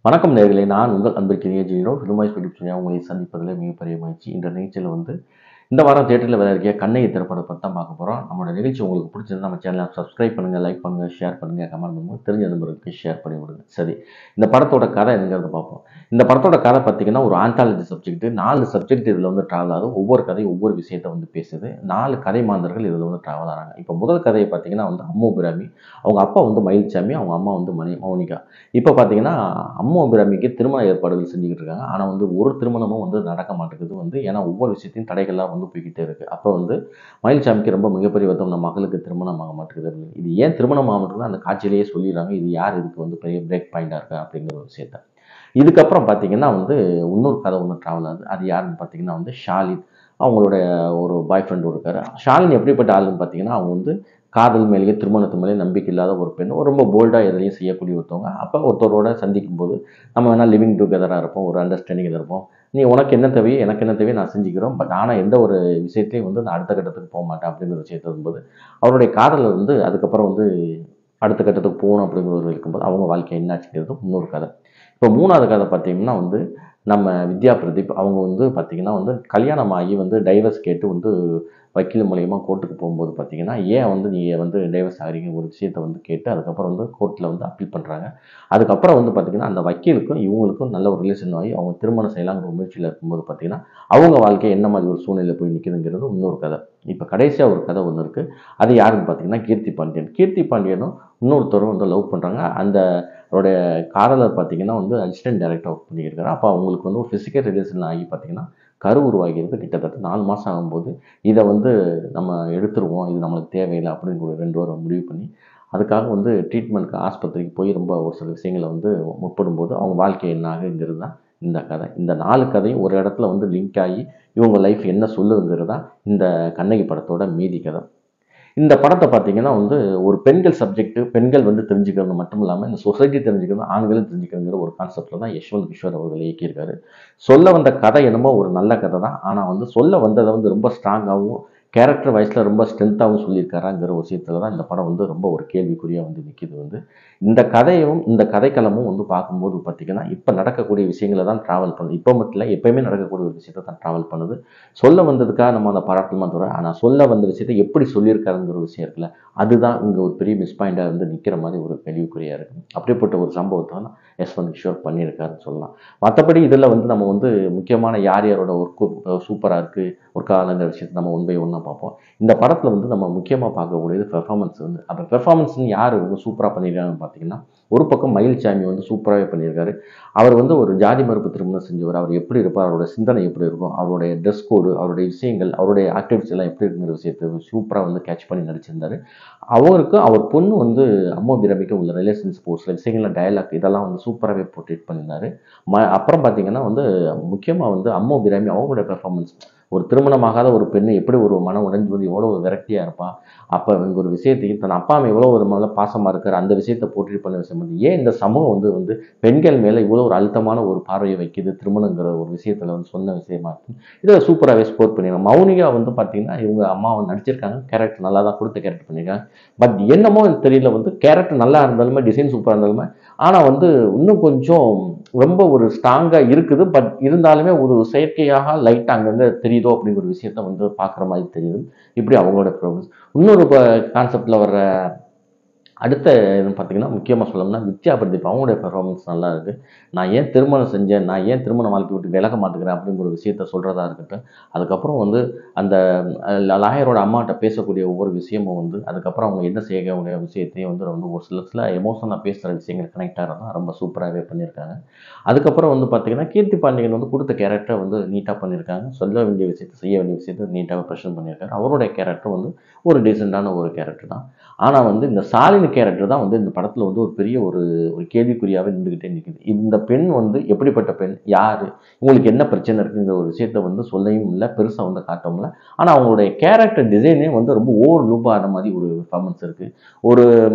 வணக்கம் நேயர்களே, நான் உங்கள் அன்பிற்கினிய ஜீரோ ஃபிலிமாய்ஸ் யூடியூப் உங்களை சந்திப்பதில் மிகப்பெரிய மகிழ்ச்சி. இந்த நிகழ்ச்சியில் இந்த வாரம் தியேட்டரில் வர இருக்க கண்ணகி திரைப்படத்தை பற்றி தான் பார்க்க போகிறோம். நம்மளோட நிகழ்ச்சி உங்களுக்கு பிடிச்சிருந்தா நம்ம சேனலை சப்ஸ்கிரைப் பண்ணுங்கள், லைக் பண்ணுங்கள், ஷேர் பண்ணுங்கள், கமெண்ட் பண்ணுங்கள், தெரிஞ்ச நண்பர்களுக்கு ஷேர் பண்ணி விடுங்க. சரி, இந்த படத்தோட கதை என்னங்கிறத பார்ப்போம். இந்த படத்தோட கதை பார்த்தீங்கன்னா ஒரு ஆந்தாலஜி சப்ஜெக்ட். 4 சப்ஜெக்ட் இதில் ட்ராவல் ஆகுது. ஒவ்வொரு கதையும் ஒவ்வொரு விஷயத்தை பேசுது. 4 கதை மாந்தர்கள் இதில் ட்ராவல் ஆகிறாங்க. இப்போ முதல் கதையை பார்த்தீங்கன்னா அம்மு பிராமி. அவங்க அப்பா மயில்சாமி, அவங்க அம்மா மௌனிகா. இப்போ பார்த்தீங்கன்னா அம்மு அபிராமிக்கு திருமண ஏற்பாடுகள் செஞ்சுக்கிட்டு இருக்காங்க. ஆனால் ஒரு திருமணமும் நடக்க மாட்டேங்குது. ஏன்னா ஒவ்வொரு விஷயத்தையும் தடைகள்லாம் போய்கிட்டே இருக்குது. அப்போ மயில்சாமிக்கு ரொம்ப மிகப்பெரிய வருத்தம், நம்ம மகளுக்கு திருமணம் ஆக மாட்டேங்குது அப்படின்னு. இது ஏன் திருமணம் ஆக மாட்டேங்குது அந்த காட்சியிலேயே சொல்லிடுறாங்க. இது யார் இதுக்கு பெரிய பிரேக் பாயிண்டாக இருக்கா அப்படிங்கிற ஒரு விஷயத்த. இதுக்கப்புறம் பார்த்தீங்கன்னா இன்னொரு கதை ட்ராவல் ஆகுது. அது யாருன்னு பார்த்தீங்கன்னா ஷாலின். அவங்களோட ஒரு பாய் ஃப்ரெண்டு இருக்காரு. ஷாலின் எப்படிப்பட்ட ஆளுன்னு பார்த்தீங்கன்னா அவங்க காதல் மேலேயே திருமணத்து மேலேயே நம்பிக்கை இல்லாத ஒரு பெண், ரொம்ப போல்டாக எதையும் செய்யக்கூடிய ஒருத்தவங்க. அப்போ ஒருத்தரோட சந்திக்கும் போது நம்ம வேணால் லிவிங் டுகெதராக இருப்போம், ஒரு அண்டர்ஸ்டாண்டிங்கில் இருப்போம், நீ உனக்கு என்ன தேவையோ எனக்கு என்ன தேவையோ நான் செஞ்சுக்கிறோம், பட் ஆனால் எந்த ஒரு விஷயத்தையும் நான் அடுத்த கட்டத்துக்கு போக மாட்டேன் அப்படிங்கிற விஷயத்தை வரும்போது அவருடைய காதல் அதுக்கப்புறம் அடுத்த கட்டத்துக்கு போகணும் அப்படிங்கிற ஒரு இருக்கும்போது அவங்க வாழ்க்கை என்னாச்சுங்கிறது இன்னொரு கதை. இப்போ மூணாவது கதை பார்த்தீங்கன்னா நம்ம வித்யா பிரதீப். அவங்க பார்த்தீங்கன்னா கல்யாணம் ஆகி டைவர்ஸ் கேட்டு வக்கீல் மூலியமாக கோர்ட்டுக்கு போகும்போது பார்த்தீங்கன்னா ஏன் நீங்கள் டைவர்ஸ் ஆகிறீங்க ஒரு விஷயத்தை கேட்டு அதுக்கப்புறம் கோர்ட்டில் அப்பீல் பண்ணுறாங்க. அதுக்கப்புறம் பார்த்தீங்கன்னா அந்த வக்கீலுக்கும் இவங்களுக்கும் நல்ல ஒரு ரிலேஷன் ஆகி அவங்க திருமணம் செய்யலாங்கிற முயற்சியில் இருக்கும்போது பார்த்தீங்கன்னா அவங்க வாழ்க்கை என்ன மாதிரி ஒரு சூழ்நிலை போய் நிற்குதுங்கிறது இன்னொரு கதை. இப்போ கடைசியாக ஒரு கதை ஒன்று இருக்குது. அது யாருன்னு பார்த்தீங்கன்னா கீர்த்தி பாண்டியன். கீர்த்தி பாண்டியனும் இன்னொருத்தரும் லவ் பண்ணுறாங்க. அந்த அவருடைய காதலர் பார்த்தீங்கன்னா அசிஸ்டன்ட் டைரக்டர் ஒர்க் பண்ணியிருக்காரு. அப்போ அவங்களுக்கு ஒரு ஃபிசிக்கல் ரிலேஷன் ஆகி பார்த்தீங்கன்னா கரு உருவாகிறது கிட்டத்தட்ட 4 மாதம் ஆகும்போது இதை நம்ம எடுத்துருவோம், இது நம்மளுக்கு தேவையில்லை அப்படின்னு ஒரு 2 வாரம் முடிவு பண்ணி அதுக்காக ட்ரீட்மெண்ட்க்கு ஆஸ்பத்திரிக்கு போய் ரொம்ப ஒரு சில விஷயங்களை முற்படும்போது அவங்க வாழ்க்கை என்ன ஆகுங்கிறது தான் இந்த கதை. இந்த 4 கதையும் ஒரு இடத்துல லிங்க் ஆகி இவங்க லைஃப் என்ன சொல்லுங்கிறது தான் இந்த கண்ணகி படத்தோட மீதி கதை. இந்த படத்தை பார்த்தீங்கன்னா ஒரு பெண்கள் சப்ஜெக்ட், பெண்கள் தெரிஞ்சுக்கிறது மட்டும் இல்லாமல் இந்த சொசைட்டி தெரிஞ்சுக்கிறது, ஆண்களும் தெரிஞ்சுக்கிறதுங்கிற ஒரு கான்செப்டில் தான் யஷ்வந்த் கிஷோர் அவர்கள் இயக்கியிருக்காரு. சொல்ல வந்த கதை என்னமோ ஒரு நல்ல கதை தான். ஆனால் சொல்ல வந்ததை ரொம்ப ஸ்ட்ராங்காகவும் கேரக்டர் வைஸில் ரொம்ப ஸ்ட்ரென்த்தாகவும் சொல்லியிருக்காராங்கிற ஒரு விஷயத்தில் தான் இந்த படம் ரொம்ப ஒரு கேள்விக்குறியாக நிற்கிது. இந்த கதையும் இந்த கதைக்களமும் பார்க்கும்போது பார்த்தீங்கன்னா இப்போ நடக்கக்கூடிய விஷயங்களை தான் ட்ராவல் பண்ணுது. இப்போ மட்டும் இல்லை, எப்போயுமே நடக்கக்கூடிய ஒரு விஷயத்தை தான் ட்ராவல் பண்ணுது. சொல்ல வந்ததுக்காக நம்ம அதை பாராட்டணுமா தவிர, ஆனால் சொல்ல வந்த விஷயத்தை எப்படி சொல்லியிருக்காருங்கிற ஒரு விஷயம் இருக்குல்ல, அதுதான் இங்கே ஒரு பெரிய மிஸ் பாயிண்டாக நிற்கிற மாதிரி ஒரு கேள்விக்குறியாக இருக்குது. அப்படிப்பட்ட ஒரு சம்பவத்தை தான் யஷ்வந்த் கிஷோர் பண்ணியிருக்காருன்னு சொல்லலாம். மற்றபடி இதில் நம்ம முக்கியமான யார் யாரோட ஒர்க்கு சூப்பராக இருக்குது ஒர்க் ஆகலைங்கிற விஷயத்தை நம்ம ஒன் பை ஒன்னாக பார்ப்போம். இந்த படத்தில் நம்ம முக்கியமாக பார்க்கக்கூடியது பெர்ஃபார்மன்ஸ். அப்போ பெர்ஃபார்மன்ஸ்னு யார் சூப்பராக பண்ணியிருக்காங்கன்னு பார்த்தீங்கன்னா, ஒரு பக்கம் மயில்சாமி சூப்பராகவே பண்ணியிருக்காரு. அவர் ஒரு ஜாதி மறுப்பு திருமணம் செஞ்சவர். அவர் எப்படி இருப்பார், அவரோட சிந்தனை எப்படி இருக்கும், அவருடைய ட்ரெஸ் கோடு, அவருடைய விஷயங்கள், அவருடைய ஆக்டிவிட்டிஸ் எல்லாம் எப்படி இருக்குங்கிற விஷயத்தை சூப்பராக கேட்ச் பண்ணி நடிச்சிருந்தார். அவருக்கு அவர் பொண்ணு அம்மு பிரமிக்கும் உள்ள ரிலேஷன்ஸ் சில விஷயங்கள்ல டயலாக் இதெல்லாம் சூப்பராகவே போர்ட்ரேட் பண்ணியிருந்தார். அப்புறம் பார்த்தீங்கன்னா முக்கியமாக அம்மு பிரமி அவங்களுடைய பெர்ஃபார்மன்ஸ், ஒரு திருமணமாகாத ஒரு பெண்ணு எப்படி ஒரு மனம் உடைஞ்சு எவ்வளோ ஒரு விரக்தியாக இருப்பாள். அப்போ இவங்க ஒரு விஷயத்தையும் தன் அப்பா அம்மா எவ்வளோ ஒரு மேலே பாசமாக இருக்கார் அந்த விஷயத்தை போர்ட்ரேட் பண்ண விஷயம் ஏன் இந்த சமூகம் பெண்கள் மேலே இவ்வளோ ஒரு அழுத்தமான ஒரு பார்வையை வைக்கிது திருமணங்கிற ஒரு விஷயத்தில் சொன்ன விஷயமா இருக்குது. இதை சூப்பராகவே ஸ்கோர் பண்ணிடுறாங்க. மௌனிகா பார்த்தீங்கன்னா இவங்க அம்மாவை நடிச்சிருக்காங்க, கேரக்டர் நல்லா தான் கொடுத்த கேரக்டர் பண்ணியிருக்காங்க. பட் என்னமோ தெரியல கேரக்டர் நல்லா இருந்தாலுமே, டிசைன் சூப்பராக இருந்தாலுமே, ஆனால் இன்னும் கொஞ்சம் ரொம்ப ஒரு ஸ்ட்ராங்காக இருக்குது. பட் இருந்தாலுமே ஒரு செயற்கையாக லைட்டாக அங்கங்கே தெரியுதோ அப்படிங்கிற ஒரு விஷயத்த பார்க்குற மாதிரி தெரியுது. இப்படி அவங்களோட ப்ராப்ளம்ஸ். இன்னொரு கான்செப்டில் வர்ற அடுத்த இதுன்னு பார்த்தீங்கன்னா முக்கியமாக சொல்லணும்னா வித்யா பிரதீப் அவங்களுடைய பெர்ஃபார்மன்ஸ் நல்லா இருக்குது. நான் ஏன் திருமணம் செஞ்சேன், நான் ஏன் திருமண வாழ்க்கை விட்டு விலக மாட்டேங்கிறேன் அப்படிங்கிற ஒரு விஷயத்த சொல்கிறதா இருக்கட்டும். அதுக்கப்புறம் அந்த லாயரோட அம்மாட்ட பேசக்கூடிய ஒவ்வொரு விஷயமும் அதுக்கப்புறம் அவங்க என்ன செய்யக்கூடிய விஷயத்தையும் ரொம்ப ஒரு சில எமோஷனாக பேசுகிற விஷயங்கள் கனெக்ட் ஆகிறதா ரொம்ப சூப்பராகவே பண்ணியிருக்காங்க. அதுக்கப்புறம் பார்த்தீங்கன்னா கீர்த்தி பாண்டியன் கொடுத்த கேரக்டரை நீட்டாக பண்ணியிருக்காங்க. சொல்ல வேண்டிய விஷயத்தை செய்ய வேண்டிய விஷயத்தை நீட்டாக ப்ரெசென்ட் பண்ணியிருக்காரு. அவருடைய கேரக்டர் ஒரு டீசெண்டான ஒரு கேரக்டர் தான். ஆனால் இந்த சாலினி கேரக்டர் தான் இந்த படத்தில் ஒரு பெரிய ஒரு கேள்விக்குறியாகவே நின்றுக்கிட்டே நிற்குது. இந்த பெண் எப்படிப்பட்ட பெண், யார், உங்களுக்கு என்ன பிரச்சனை இருக்குங்கிற ஒரு விஷயத்த சொல்லையும் இல்லை, பெருசாக காட்டவும் இல்லை. ஆனால் அவங்களுடைய கேரக்டர் டிசைனே ரொம்ப ஓவர் லூப் ஆகிற மாதிரி ஒரு பெர்ஃபார்மன்ஸ் இருக்குது. ஒரு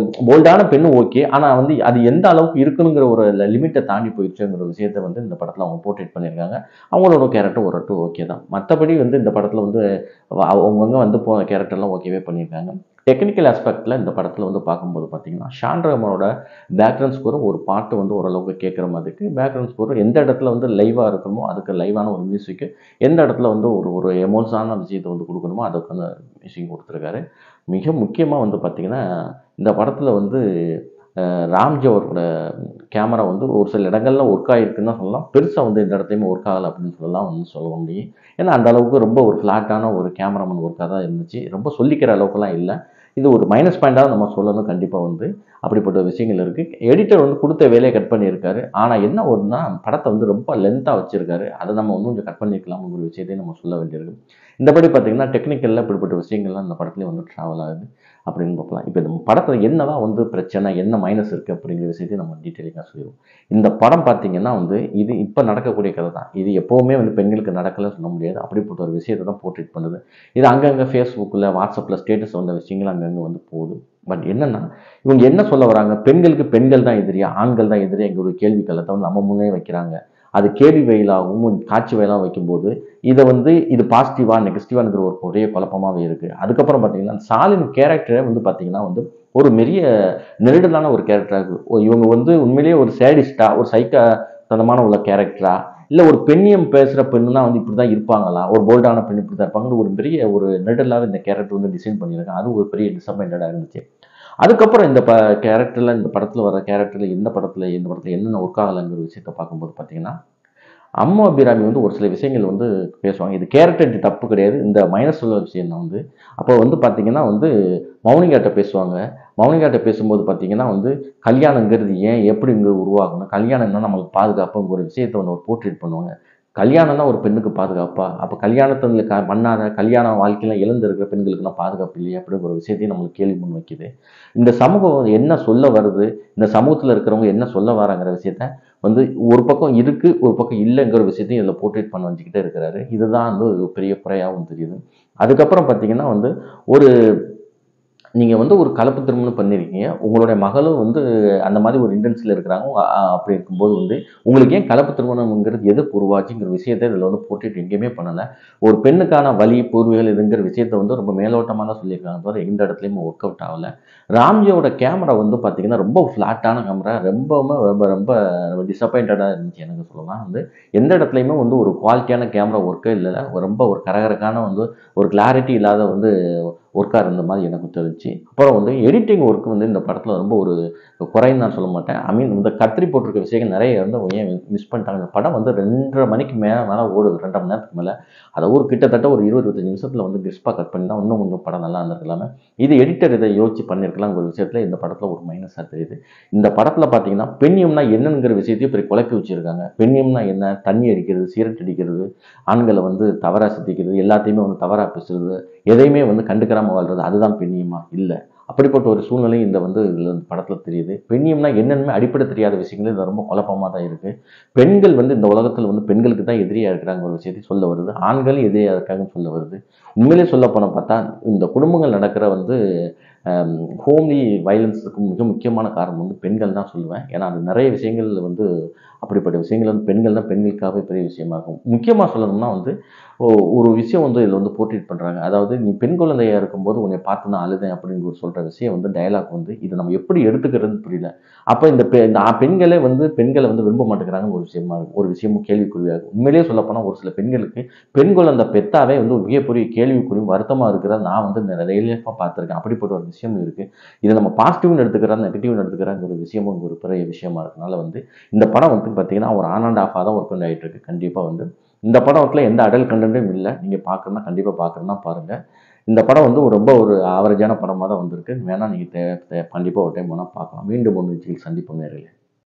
போல்டான பெண்ணு ஓகே, ஆனால் அது எந்த அளவுக்கு இருக்குங்கிற ஒரு லிமிட்டை தாண்டி போயிடுச்சுங்கிற விஷயத்த இந்த படத்தில் அவங்க போர்ட்ரேட் பண்ணியிருக்காங்க. அவங்களோட கேரக்டர் ஓரளவு ஓகே தான். மற்றபடி இந்த படத்தில் அவங்கவுங்க போன கேரக்டர்லாம் ஓகேவே பண்ணியிருக்காங்க. டெக்னிக்கல் ஆஸ்பெக்டில் இந்த படத்தில் வந்து பார்க்கும்போது பார்த்தீங்கன்னா ஷான் ரஹ்மானோட பேக்ரவுண்ட் ஸ்கோரும் ஒரு பாட்டு வந்து ஓரளவுக்கு கேட்குற மாதிரிக்கு பேக்ரவுண்ட் ஸ்கோரும் எந்த இடத்துல வந்து லைவாக இருக்கணுமோ அதுக்கு லைவான ஒரு மியூசிக்கு, எந்த இடத்துல வந்து ஒரு ஒரு எமோஷனான விஷயத்தை வந்து கொடுக்கணுமோ அதுக்கு அந்த மியூசிக் கொடுத்துருக்காரு. மிக முக்கியமாக வந்து பார்த்தீங்கன்னா இந்த படத்தில் வந்து ராம்ஜி அவரோட கேமரா வந்து ஒரு சில இடங்கள்ல ஒர்க் ஆகிருக்குன்னு தான் சொல்லலாம். பெருசாக வந்து இந்த இடத்துலையுமே ஒர்க் ஆகலை அப்படின்னு சொல்லலாம் வந்து சொல்ல முடியும். ஏன்னா அந்த அளவுக்கு ரொம்ப ஒரு ஃப்ளாட்டான ஒரு கேமராமேன் ஒர்க்காக தான் இருந்துச்சு. ரொம்ப சொல்லிக்கிற அளவுக்குலாம் இல்லை. இது ஒரு மைனஸ் பாயிண்டாக நம்ம சொல்லணும். கண்டிப்பாக வந்து அப்படிப்பட்ட விஷயங்கள் இருக்குது. எடிட்டர் வந்து கொடுத்த வேலையை கட் பண்ணியிருக்காரு. ஆனால் என்ன ஒன்றுனா படத்தை வந்து ரொம்ப லென்த்தாக வச்சுருக்காரு. அதை நம்ம வந்து கொஞ்சம் கட் பண்ணியிருக்கலாம் ஒரு விஷயத்தையும் நம்ம சொல்ல வேண்டியிருக்கு. இந்தபடி பார்த்தீங்கன்னா டெக்னிக்கலில் இப்படிப்பட்ட விஷயங்கள்லாம் இந்த படத்துலேயே வந்து ட்ராவல் ஆகுது அப்படின்னு பார்க்கலாம். இப்போ இந்த படத்தில் என்னதான் வந்து பிரச்சனை, என்ன மைனஸ் இருக்குது அப்படிங்கிற விஷயத்தையும் நம்ம டீட்டெயிலிங்காக சொல்லிடுவோம். இந்த படம் பார்த்தீங்கன்னா வந்து இது இப்போ நடக்கக்கூடிய கதை தான். இது எப்போவுமே வந்து பெண்களுக்கு நடக்கலைன்னு சொல்ல முடியாது. அப்படிப்பட்ட ஒரு விஷயத்தை தான் போர்ட்ரேட் பண்ணுது. இது அங்கங்கே ஃபேஸ்புக்கில், வாட்ஸ்அப்பில் ஸ்டேட்டஸ் வந்த விஷயங்கள் அங்கங்கே வந்து போகுது. பட் என்னன்னா இவங்க என்ன சொல்ல வராங்க, பெண்களுக்கு பெண்கள் தான் எதிரியா, ஆண்கள் தான் எதிரியா என்கிற ஒரு கேள்வி கலத்தை வந்து நம்ம முன்னே வைக்கிறாங்க. அது கேள்வி வயலாகவும் காட்சி வயலாகவும் வைக்கும்போது இதை வந்து இது பாசிட்டிவா நெகட்டிவாங்கிற ஒரு ஒரே குழப்பமாகவே இருக்குது. அதுக்கப்புறம் பார்த்தீங்கன்னா ஸ்டாலின் கேரக்டரே வந்து பார்த்தீங்கன்னா வந்து ஒரு பெரிய நெருடலான ஒரு கேரக்டராக இருக்குது. இவங்க வந்து உண்மையிலேயே ஒரு சேடிஸ்டா, ஒரு சைக்கா தனமான உள்ள கேரக்டரா, இல்லை ஒரு பெண்ணியம் பேசுகிற பெண்ணுனா வந்து இப்படி தான் இருப்பாங்களா, ஒரு போல்டான பெண் இப்படி தான் இருப்பாங்கன்னு ஒரு பெரிய ஒரு நெருடலாக இந்த கேரக்டர் வந்து டிசைன் பண்ணியிருக்காங்க. அது ஒரு பெரிய டிசப்பாயிண்டடாக இருந்துச்சு. அதுக்கப்புறம் இந்த கேரக்டரில் இந்த படத்தில் வர கேரக்டரில் இந்த படத்தில் என்னென்ன ஒர்க் ஆகலைங்கிற விஷயத்தை பார்க்கும்போது பார்த்தீங்கன்னா அம்மா அபிராமி வந்து ஒரு சில விஷயங்கள் வந்து பேசுவாங்க. இது கேரக்டர் தப்பு கிடையாது. இந்த மைனஸ் உள்ள விஷயம் தான் வந்து. அப்போ வந்து பார்த்தீங்கன்னா வந்து மௌனிகாட்ட பேசுவாங்க. மௌனிகாட்ட பேசும்போது பார்த்தீங்கன்னா வந்து கல்யாணங்கிறது ஏன் எப்படிங்க உருவாகணும்? கல்யாணம்னா நம்மளுக்கு பாதுகாப்புங்கிற ஒரு விஷயத்தை வந்து ஒரு போர்ட்ரேட் பண்ணுவாங்க. கல்யாணம் தான் ஒரு பெண்ணுக்கு பாதுகாப்பா? அப்போ கல்யாணத்துல பண்ணாத கல்யாண வாழ்க்கையில இழந்து இருக்கிற பெண்களுக்குலாம் பாதுகாப்பு இல்லையா? அப்படிங்கிற ஒரு விஷயத்தையும் நம்மளுக்கு கேள்வி முன் வைக்குது. இந்த சமூகம் என்ன சொல்ல வருது? இந்த சமூகத்துல இருக்கிறவங்க என்ன சொல்ல வராங்கிற விஷயத்த வந்து ஒரு பக்கம் இருக்கு, ஒரு பக்கம் இல்லைங்கிற விஷயத்தையும் இதில் போர்ட்ரேட் பண்ண வச்சுக்கிட்டே இருக்கிறாரு. இதுதான் வந்து ஒரு பெரிய குறையாகவும் தெரியுது. அதுக்கப்புறம் பார்த்தீங்கன்னா வந்து ஒரு நீங்க வந்து ஒரு கலப்பு திருமணம் பண்ணியிருக்கீங்க. உங்களுடைய மகளும் வந்து அந்த மாதிரி ஒரு இன்டென்ஷன்ல இருக்கிறாங்க. அப்படி இருக்கும்போது வந்து உங்களுக்கு ஏன் கலப்பு திருமணம்ங்கிறது எதுக்கு உருவாச்சுங்கிற விஷயத்த இதில் வந்து போர்ட்ரேட் எங்கேயுமே பண்ணல. ஒரு பெண்ணுக்கான வலி, பூர்வீகம் இதுங்கிற விஷயத்த வந்து ரொம்ப மேலோட்டமா தான் சொல்லியிருக்காங்க தவிர எந்த இடத்துலயுமே ஒர்க் அவுட் ஆகல. ராம்ஜியோட கேமரா வந்து பார்த்தீங்கன்னா, ரொம்ப ஃப்ளாட்டான கேமரா. ரொம்பவுமே ரொம்ப ரொம்ப டிசப்பாயிண்டடா இருந்துச்சு எனக்கு சொல்லலாம். வந்து எந்த இடத்துலயுமே வந்து ஒரு குவாலிட்டியான கேமரா ஒர்க்கே இல்ல. ரொம்ப ஒரு கரகரக்கான வந்து ஒரு கிளாரிட்டி இல்லாத வந்து ஒர்க்காக இருந்த மாதிரி எனக்கு தெரிஞ்சுச்சு. அப்புறம் வந்து எடிட்டிங் ஒர்க் வந்து இந்த படத்தில் ரொம்ப ஒரு குறைன்னு நான் சொல்ல மாட்டேன். ஐ மீன் இந்த கத்திரி போட்டிருக்க விஷயங்கள் நிறைய வந்து ஏன் மிஸ் பண்ணிட்டாங்க. இந்த படம் வந்து 2:30 மணிக்கு மேலே ஓடுது. 2:30 மணி நேரத்துக்கு மேலே. அதை ஒரு கிட்டத்தட்ட ஒரு 20, 25 நிமிஷத்தில் வந்து கிறிஸ்பாக கட் பண்ணி தான் இன்னும் கொஞ்சம் படம் நல்லா இருந்திருக்கலாமே. இது எடிட்டர் இதை யோசிச்சு பண்ணியிருக்கலாம் ஒரு விஷயத்தில் இந்த படத்தில் ஒரு மைனஸாக தெரியுது. இந்த படத்தில் பார்த்தீங்கன்னா பெண்ணியம்னா என்னங்கிற விஷயத்தையும் இப்படி குழப்பி வச்சிருக்காங்க. பெண்ணியம்னா என்ன? தண்ணி அடிக்கிறது, சிகரெட் அடிக்கிறது, ஆண்களை வந்து தவறாக சித்திக்கிறது, எல்லாத்தையுமே வந்து தவறாக பேசுறது, எதையுமே வந்து கண்டுக்கிறாம வாழ்றது, அதுதான் பெண்ணியமா? இல்லை. அப்படிப்பட்ட ஒரு சூழ்நிலை இந்த வந்து இதில் படத்தில் தெரியுது. பெண்ணியம்னா என்னென்னு அடிப்படை தெரியாத விஷயங்கள் இது ரொம்ப குழப்பமாக தான் இருக்குது. பெண்கள் வந்து இந்த உலகத்தில் வந்து பெண்களுக்கு தான் எதிரியாக இருக்கிறாங்க ஒரு விஷயத்தை சொல்ல வருது. ஆண்களும் எதிரியாக இருக்காங்கன்னு சொல்ல வருது. உண்மையிலே சொல்ல போனால் பார்த்தா இந்த குடும்பங்கள் நடக்கிற வந்து ஹோம்லி வயலன்ஸுக்கு மிக முக்கியமான காரணம் வந்து பெண்கள் தான் சொல்லுவேன். ஏன்னா அது நிறைய விஷயங்கள் வந்து அப்படிப்பட்ட விஷயங்கள் வந்து பெண்கள் தான் பெண்களுக்காகவே பெரிய விஷயமா இருக்கும். முக்கியமாக சொல்லணும்னா வந்து ஒரு விஷயம் வந்து இதில் வந்து போர்ட்ரேட் பண்ணுறாங்க. அதாவது நீ பெண் குழந்தையாக இருக்கும்போது உன்னை பார்த்து நான் அழுதேன் அப்படின்னு ஒரு சொல்கிற விஷயம் வந்து டயலாக் வந்து இதை நம்ம எப்படி எடுத்துக்கிறதுன்னு புரியல. அப்போ இந்த பெண்களே வந்து பெண்களை வந்து விரும்ப மாட்டேங்கிறாங்கன்னு ஒரு விஷயமா இருக்கும். ஒரு விஷயமும் கேள்விக்குறியாகும். உண்மையிலேயே சொல்லப்போனால் ஒரு சில பெண்களுக்கு பெண் குழந்தை பெத்தாவே வந்து ஒரு மிகப்பெரிய கேள்விக்குறியும் வருத்தமாக இருக்கிறத நான் வந்து ரியல் லைஃபாக பார்த்துருக்கேன். அப்படிப்பட்ட ஒரு விஷயம் இருக்குது. இதை நம்ம பாசிட்டிவ்னு எடுத்துக்கிறோம், நெகட்டிவ்னு எடுத்துக்கிறாங்க ஒரு விஷயமும் ஒரு பெரிய விஷயமா இருக்கனால வந்து இந்த படம் வந்து பார்த்தீங்கன்னா ஒரு ஆன் அண்ட் ஆஃபாக தான் ஒர்க் பண்ணி ஆகிட்டு இருக்கு. கண்டிப்பாக வந்து இந்த படத்தில் எந்த அடல்ட் கண்டென்ட்டும் இல்லை. நீங்கள் பார்க்கணும்னா கண்டிப்பாக பார்க்கணும்னா பாருங்கள். இந்த படம் வந்து ரொம்ப ஒரு ஆவரேஜான படமாக தான் வந்திருக்கு. வேணால் நீங்கள் கண்டிப்பாக ஒரு டைம் வேணால் பார்க்கலாம். மீண்டும் ஒரு நிகழ்ச்சியில் சந்திப்போம் நேயர்களே.